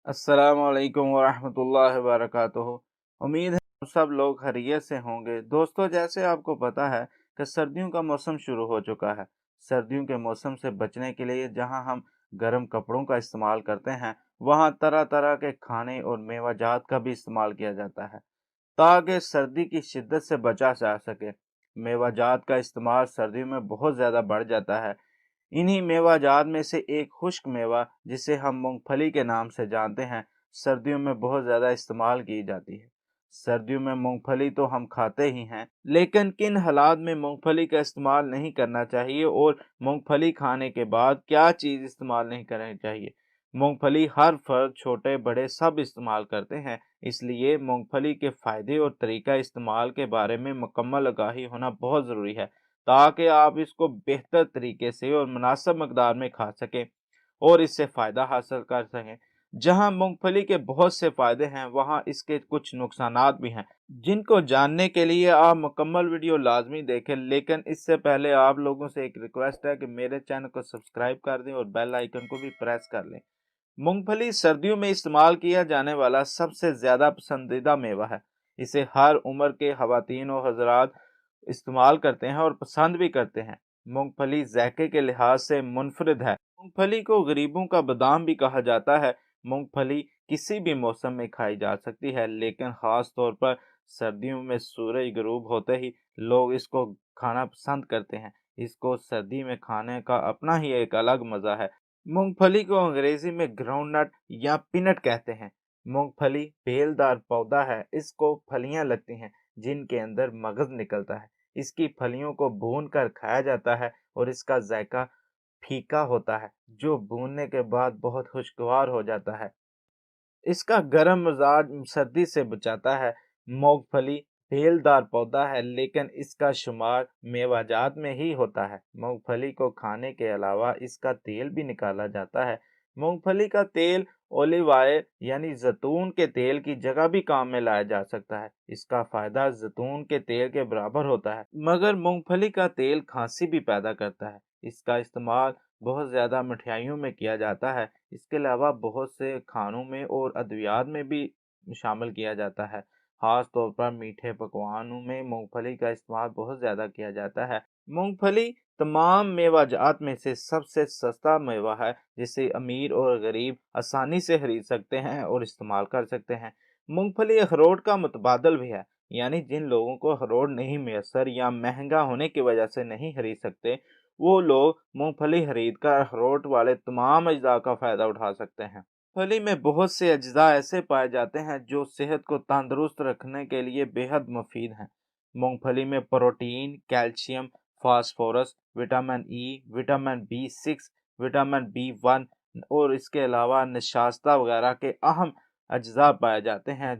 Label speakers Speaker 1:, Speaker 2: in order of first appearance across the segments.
Speaker 1: अस्सलाम वालेकुम वरहमतुल्लाहि वबरकातुहू। उम्मीद है आप सब लोग खैरियत से होंगे। दोस्तों, जैसे आपको पता है कि सर्दियों का मौसम शुरू हो चुका है। सर्दियों के मौसम से बचने के लिए जहां हम गर्म कपड़ों का इस्तेमाल करते हैं, वहां तरह तरह के खाने और मेवाजात का भी इस्तेमाल किया जाता है ताकि सर्दी की शिद्दत से बचा जा सके। मेवाजात का इस्तेमाल सर्दियों में बहुत ज़्यादा बढ़ जाता है। इन्हीं मेवाजात में से एक खुश्क मेवा जिसे हम मूंगफली के नाम से जानते हैं, सर्दियों में बहुत ज़्यादा इस्तेमाल की जाती है। सर्दियों में मूंगफली तो हम खाते ही हैं, लेकिन किन हालात में मूंगफली का इस्तेमाल नहीं करना चाहिए और मूंगफली खाने के बाद क्या चीज़ इस्तेमाल नहीं करनी चाहिए। मूंगफली हर फर्द, छोटे बड़े सब इस्तेमाल करते हैं, इसलिए मूंगफली के फ़ायदे और तरीका इस्तेमाल के बारे में मुकम्मल आगाही होना बहुत ज़रूरी है ताकि आप इसको बेहतर तरीके से और मुनासिब मकदार में खा सकें और इससे फ़ायदा हासिल कर सकें। जहां मूंगफली के बहुत से फ़ायदे हैं, वहां इसके कुछ नुकसानात भी हैं, जिनको जानने के लिए आप मुकम्मल वीडियो लाजमी देखें। लेकिन इससे पहले आप लोगों से एक रिक्वेस्ट है कि मेरे चैनल को सब्सक्राइब कर दें और बेल आइकन को भी प्रेस कर लें। मूंगफली सर्दियों में इस्तेमाल किया जाने वाला सबसे ज़्यादा पसंदीदा मेवा है। इसे हर उम्र के ख़वातीन और हज़रात इस्तेमाल करते हैं और पसंद भी करते हैं। मूंगफली ज़ायके के लिहाज से मुनफरिद है। मूंगफली को गरीबों का बादाम भी कहा जाता है। मूंगफली किसी भी मौसम में खाई जा सकती है, लेकिन ख़ास तौर पर सर्दियों में सूरज गरूब होते ही लोग इसको खाना पसंद करते हैं। इसको सर्दी में खाने का अपना ही एक अलग मज़ा है। मूंगफली को अंग्रेजी में ग्राउंडनट या पीनट कहते हैं। मूंगफली बेलदार पौधा है। इसको फलियां लगती हैं जिनके अंदर मगज निकलता है। इसकी फलियों को भून कर खाया जाता है और इसका जायका फीका होता है, जो भूनने के बाद बहुत खुशगवार हो जाता है। इसका गर्म मिजाज सर्दी से बचाता है। मूंगफली बेलदार पौधा है, लेकिन इसका शुमार मेवाजात में ही होता है। मूंगफली को खाने के अलावा इसका तेल भी निकाला जाता है। मूंगफली का तेल ओलिव ऑयल यानी जैतून के तेल की जगह भी काम में लाया जा सकता है। इसका फायदा जैतून के तेल के बराबर होता है, मगर मूंगफली का तेल खांसी भी पैदा करता है। इसका इस्तेमाल बहुत ज़्यादा मिठाइयों में किया जाता है। इसके अलावा बहुत से खानों में और अद्वियात में भी शामिल किया जाता है। ख़ास तौर पर मीठे पकवानों में मूंगफली का इस्तेमाल बहुत ज़्यादा किया जाता है। मूंगफली तमाम मेवाजात में से सबसे सस्ता मेवा है, जिसे अमीर और गरीब आसानी से खरीद सकते हैं और इस्तेमाल कर सकते हैं। मूंगफली अखरोट का मुतबादल भी है, यानी जिन लोगों को अखरोट नहीं मैसर या महंगा होने की वजह से नहीं खरीद सकते, वो लोग मूंगफली खरीद कर अखरोट वाले तमाम अज्जा का फ़ायदा उठा सकते हैं। फली में बहुत से अज्जा ऐसे पाए जाते हैं जो सेहत को तंदुरुस्त रखने के लिए बेहद मुफीद हैं। मूंगफली में protein, calcium, phosphorus, vitamin E, vitamin B 6, vitamin B 1 और इसके अलावा नशास्ता वगैरह के अहम अज्जा पाए जाते हैं,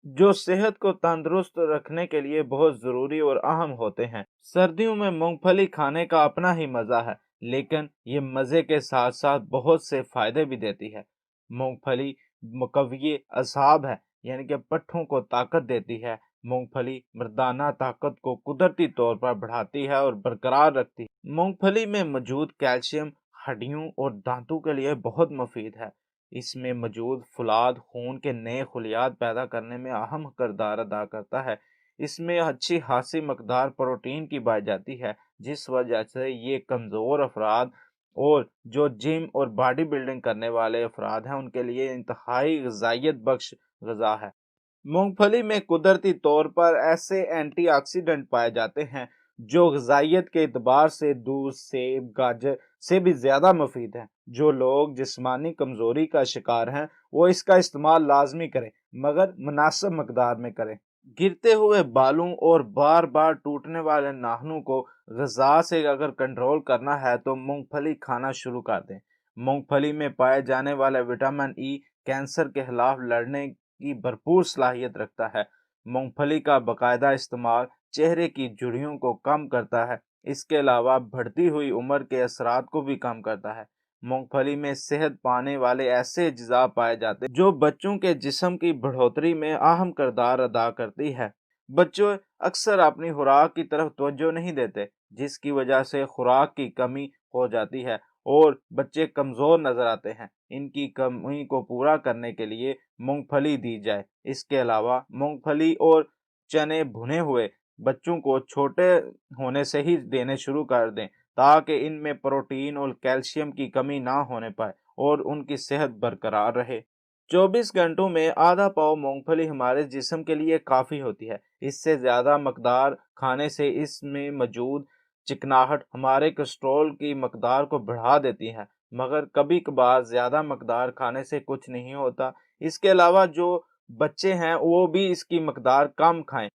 Speaker 1: जो सेहत को तंदुरुस्त रखने के लिए बहुत ज़रूरी और अहम होते हैं। सर्दियों में मूंगफली खाने का अपना ही मज़ा है, लेकिन ये मज़े के साथ साथ बहुत से फ़ायदे भी देती है। मूंगफली मुकव्वी असाब है, यानी कि पट्ठों को ताकत देती है। मूंगफली मर्दाना ताकत को कुदरती तौर पर बढ़ाती है और बरकरार रखती है। मूंगफली में मौजूद कैल्शियम हड्डियों और दांतों के लिए बहुत मुफीद है। इसमें मौजूद फुलाद खून के नए खलियात पैदा करने में अहम किरदार अदा करता है। इसमें अच्छी खासी मकदार प्रोटीन की पाई जाती है, जिस वजह से ये कमज़ोर अफराद और जो जिम और बॉडी बिल्डिंग करने वाले अफराद हैं, उनके लिए इंतहाई ग़िज़ाइयत बख्श ग़िज़ा है। मूंगफली में कुदरती तौर पर ऐसे एंटीऑक्सीडेंट पाए जाते हैं जो ग़िज़ाइयत के एतबार से दूध, सेब, गाजर से भी ज़्यादा मुफीद हैं। जो लोग जिस्मानी कमज़ोरी का शिकार हैं, वो इसका इस्तेमाल लाजमी करें, मगर मुनासिब मकदार में करें। गिरते हुए बालों और बार बार टूटने वाले नाखूनों को ग़िज़ा से अगर कंट्रोल करना है तो मूंगफली खाना शुरू कर दें। मूंगफली में पाए जाने वाला विटामिन ई कैंसर के खिलाफ लड़ने की भरपूर सलाहियत रखता है। मूंगफली का बाकायदा इस्तेमाल चेहरे की झुर्रियों को कम करता है। इसके अलावा बढ़ती हुई उम्र के असरात को भी कम करता है। मूंगफली में सेहत पाने वाले ऐसे अज्जा पाए जाते हैं जो बच्चों के जिस्म की बढ़ोतरी में अहम किरदार अदा करती है। बच्चों अक्सर अपनी खुराक की तरफ तवज्जो नहीं देते, जिसकी वजह से खुराक की कमी हो जाती है اور بچے کمزور نظر آتے ہیں، ان کی کمی کو پورا کرنے کے لیے مونگ پھلی دی جائے۔ اس کے علاوہ مونگ پھلی اور چنے بھنے ہوئے بچوں کو چھوٹے ہونے سے ہی دینے شروع کر دیں تاکہ ان میں پروٹین اور کیلشیم کی کمی نہ ہونے پائے اور ان کی صحت برقرار رہے۔ 24 گھنٹوں میں آدھا پاؤ مونگ پھلی ہمارے جسم کے لیے کافی ہوتی ہے۔ اس سے زیادہ مقدار کھانے سے اس میں موجود چکناہٹ ہمارے کولیسٹرول کی مقدار کو بڑھا دیتی ہے، مگر کبھی کبھار زیادہ مقدار کھانے سے کچھ نہیں ہوتا۔ اس کے علاوہ جو بچے ہیں وہ بھی اس کی مقدار کم کھائیں۔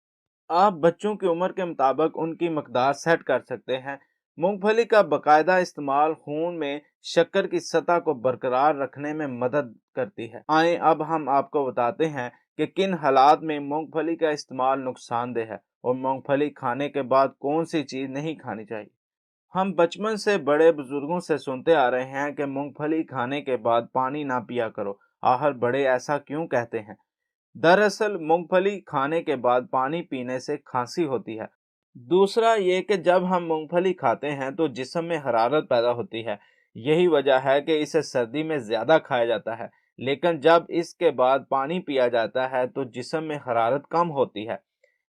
Speaker 1: آپ بچوں کی عمر کے مطابق ان کی مقدار سیٹ کر سکتے ہیں۔ مونگ پھلی کا باقاعدہ استعمال خون میں شکر کی سطح کو برقرار رکھنے میں مدد کرتی ہے۔ آئیں اب ہم آپ کو بتاتے ہیں کہ کن حالات میں مونگ پھلی کا استعمال نقصان دہ ہے اور مونگ پھلی کھانے کے بعد کون سی چیز نہیں کھانی چاہیے۔ ہم بچپن سے بڑے بزرگوں سے سنتے آ رہے ہیں کہ مونگ پھلی کھانے کے بعد پانی نہ پیا کرو۔ آخر بڑے ایسا کیوں کہتے ہیں؟ دراصل مونگ پھلی کھانے کے بعد پانی پینے سے کھانسی ہوتی ہے۔ دوسرا یہ کہ جب ہم مونگ پھلی کھاتے ہیں تو جسم میں حرارت پیدا ہوتی ہے، یہی وجہ ہے کہ اسے سردی میں زیادہ کھایا جاتا ہے، لیکن جب اس کے بعد پانی پیا جاتا ہے تو جسم میں حرارت کم ہوتی ہے۔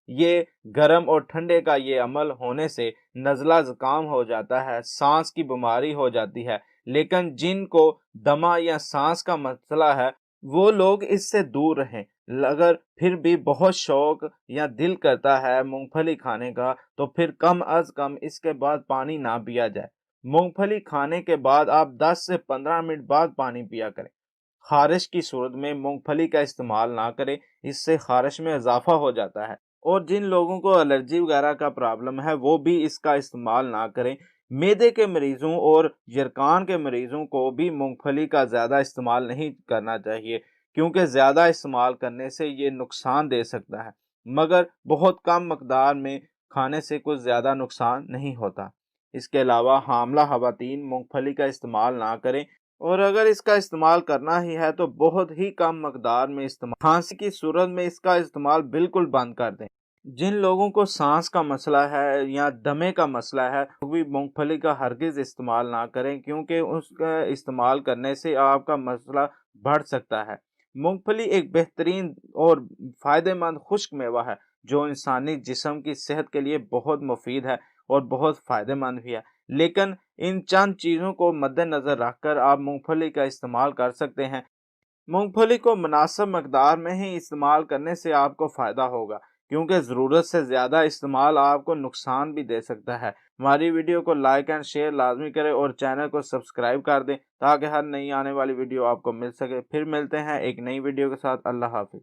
Speaker 1: یہ گرم اور ٹھنڈے کا یہ عمل ہونے سے نزلہ زکام ہو جاتا ہے، سانس کی بیماری ہو جاتی ہے، لیکن جن کو دمہ یا سانس کا مسئلہ ہے وہ لوگ اس سے دور رہیں۔ اگر پھر بھی بہت شوق یا دل کرتا ہے مونگ پھلی کھانے کا تو پھر کم از کم اس کے بعد پانی نہ پیا جائے۔ مونگ پھلی کھانے کے بعد آپ 10 سے 15 منٹ بعد پانی پیا کریں۔ خارش کی صورت میں مونگ پھلی کا استعمال نہ کریں، اس سے خارش میں اضافہ ہو جاتا ہے، اور جن لوگوں کو الرجی وغیرہ کا پرابلم ہے وہ بھی اس کا استعمال نہ کریں۔ معدے کے مریضوں اور یرقان کے مریضوں کو بھی مونگ پھلی کا زیادہ استعمال نہیں کرنا چاہیے، کیونکہ زیادہ استعمال کرنے سے یہ نقصان دے سکتا ہے، مگر بہت کم مقدار میں کھانے سے کچھ زیادہ نقصان نہیں ہوتا۔ اس کے علاوہ حاملہ خواتین مونگ پھلی کا استعمال نہ کریں، اور اگر اس کا استعمال کرنا ہی ہے تو بہت ہی کم مقدار میں استعمال۔ کھانسی کی صورت میں اس کا استعمال بالکل بند کر دیں۔ جن لوگوں کو سانس کا مسئلہ ہے یا دمے کا مسئلہ ہے وہ بھی مونگ پھلی کا ہرگز استعمال نہ کریں، کیونکہ اس کا استعمال کرنے سے آپ کا مسئلہ بڑھ سکتا ہے۔ مونگ پھلی ایک بہترین اور فائدہ مند خشک میوہ ہے جو انسانی جسم کی صحت کے لیے بہت مفید ہے اور بہت فائدہ مند بھی ہے، لیکن ان چند چیزوں کو مد نظر رکھ کر آپ مونگ پھلی کا استعمال کر سکتے ہیں۔ مونگ پھلی کو مناسب مقدار میں ہی استعمال کرنے سے آپ کو فائدہ ہوگا، کیونکہ ضرورت سے زیادہ استعمال آپ کو نقصان بھی دے سکتا ہے۔ ہماری ویڈیو کو لائک اینڈ شیئر لازمی کریں اور چینل کو سبسکرائب کر دیں تاکہ ہر نئی آنے والی ویڈیو آپ کو مل سکے۔ پھر ملتے ہیں ایک نئی ویڈیو کے ساتھ۔ اللہ حافظ۔